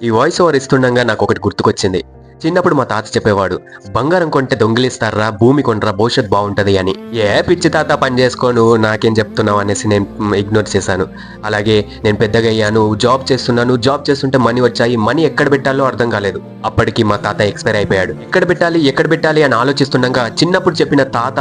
ఈ voice over ఇస్తుండగా నాకు ఒకటి గుర్తుకొచ్చింది. చిన్నప్పుడు మా తాత చెప్పేవాడు, బంగారం కొంటే దొంగిలిస్తారా, భూమి కొనరా, భవిష్యత్ బాగుంటది అని. ఏ పిచ్చి తాత పని చేసుకోను, నాకేం చెప్తున్నావు అనేసి నేను ఇగ్నోర్ చేశాను. అలాగే నేను పెద్దగా అయ్యాను, జాబ్ చేస్తున్నాను, జాబ్ చేస్తుంటే మనీ వచ్చాయి, మనీ ఎక్కడ పెట్టాలో అర్థం కాలేదు. అప్పటికి మా తాత ఎక్స్పైర్ అయిపోయాడు. ఎక్కడ పెట్టాలి అని ఆలోచిస్తుండగా చిన్నప్పుడు చెప్పిన తాత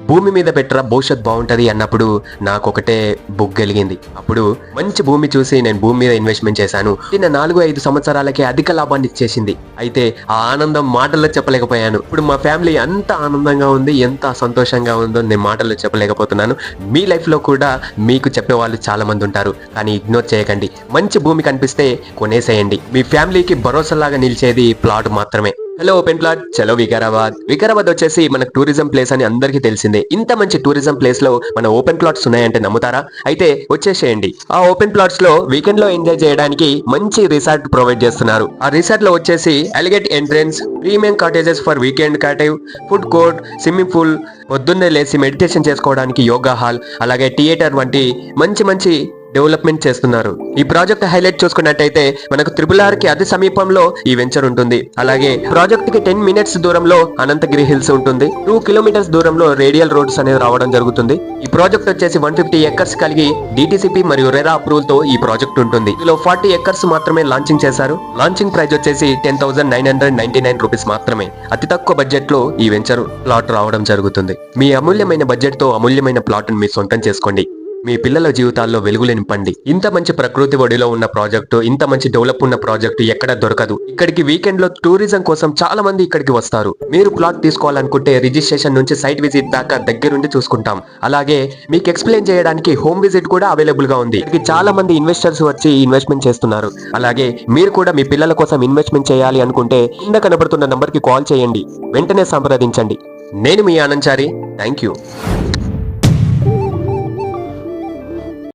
భూమి మీద పెట్టరా, భవిష్యత్ బాగుంటది అన్నప్పుడు నాకు ఒకటే బుగ్గెలిగింది. అప్పుడు మంచి భూమి చూసి నేను భూమి మీద ఇన్వెస్ట్మెంట్ చేశాను. 4-5 సంవత్సరాలకే అధిక లాభాన్ని ఇచ్చేసింది. అయితే ఆ ఆనందం మాటల్లో చెప్పలేకపోయాను. ఇప్పుడు మా ఫ్యామిలీ ఎంత ఆనందంగా ఉంది, ఎంత సంతోషంగా ఉందో నేను మాటల్లో చెప్పలేకపోతున్నాను. మీ లైఫ్ లో కూడా మీకు చెప్పే వాళ్ళు చాలా మంది ఉంటారు, కానీ ఇగ్నోర్ చేయకండి. మంచి భూమి కనిపిస్తే కొనేసేయండి. మీ ఫ్యామిలీకి భరోసాలాగా నిలిచేది ప్లాట్ మాత్రమే. హలో ఓపెన్ ప్లాట్, చలో వికారాబాద్ వచ్చేసి మనకు టూరిజం ప్లేస్ అని అందరికీ తెలిసిందే. ఇంత మంచి టూరిజం ప్లేస్ లో మన ఓపెన్ ప్లాట్స్ ఉన్నాయంటే నమ్ముతారా? అయితే వచ్చేసేయండి. ఆ ఓపెన్ ప్లాట్స్ లో వీకెండ్ లో ఎంజాయ్ చేయడానికి మంచి రిసార్ట్ ప్రొవైడ్ చేస్తున్నారు. ఆ రిసార్ట్ లో వచ్చేసి elegant entrance, premium cottages for weekend కాటేవ్, ఫుడ్ కోర్ట్, స్విమ్మింగ్ పూల్, పొద్దున్నే లేసి మెడిటేషన్ చేసుకోవడానికి యోగా హాల్, అలాగే థియేటర్ వంటి మంచి డెవలప్మెంట్ చేస్తున్నారు. ఈ ప్రాజెక్ట్ హైలైట్ చూసుకున్నట్టయితే మనకు RRR కి అతి సమీపంలో ఈ వెంచర్ ఉంటుంది. అలాగే ప్రాజెక్ట్ కి 10 మినిట్స్ దూరంలో అనంతగిరి హిల్స్ ఉంటుంది. 2 కిలోమీటర్స్ దూరంలో రేడియల్ రోడ్స్ అనేది రావడం జరుగుతుంది. ఈ ప్రాజెక్ట్ వచ్చేసి 150 ఎకర్స్ కలిగి DTCP మరియు రెరా అప్రూవల్ తో ఈ ప్రాజెక్ట్ ఉంటుంది. ఇందులో 40 ఎకర్స్ మాత్రమే లాంచింగ్ చేశారు. లాంచింగ్ ప్రైస్ వచ్చేసి 10,999 రూపీస్ మాత్రమే. అతి తక్కువ బడ్జెట్ లో ఈ వెంచర్ ప్లాట్ రావడం జరుగుతుంది. మీ అమూల్యమైన బడ్జెట్ తో అమూల్యమైన ప్లాట్ మీ సొంతం చేసుకోండి. మీ పిల్లల జీవితాల్లో వెలుగులు నింపండి. ఇంత మంచి ప్రకృతి ఒడిలో ఉన్న ప్రాజెక్టు, ఇంత మంచి డెవలప్ ఉన్న ప్రాజెక్టు ఎక్కడ దొరకదు. ఇక్కడికి వీకెండ్ లో టూరిజం కోసం చాలా మంది ఇక్కడికి వస్తారు. మీరు ప్లాట్ తీసుకోవాలనుకుంటే రిజిస్ట్రేషన్ నుంచి సైట్ విజిట్ దాకా దగ్గరుండి చూసుకుంటాం. అలాగే మీకు ఎక్స్ప్లెయిన్ చేయడానికి హోమ్ విజిట్ కూడా అవైలబుల్ గా ఉంది. ఇక్కడికి చాలా మంది ఇన్వెస్టర్స్ వచ్చి ఇన్వెస్ట్మెంట్ చేస్తున్నారు. అలాగే మీరు కూడా మీ పిల్లల కోసం ఇన్వెస్ట్మెంట్ చేయాలి అనుకుంటే కింద కనబడుతున్న నంబర్ కి కాల్ చేయండి, వెంటనే సంప్రదించండి. నేను మీ ఆనంద్ చారి. Thank you.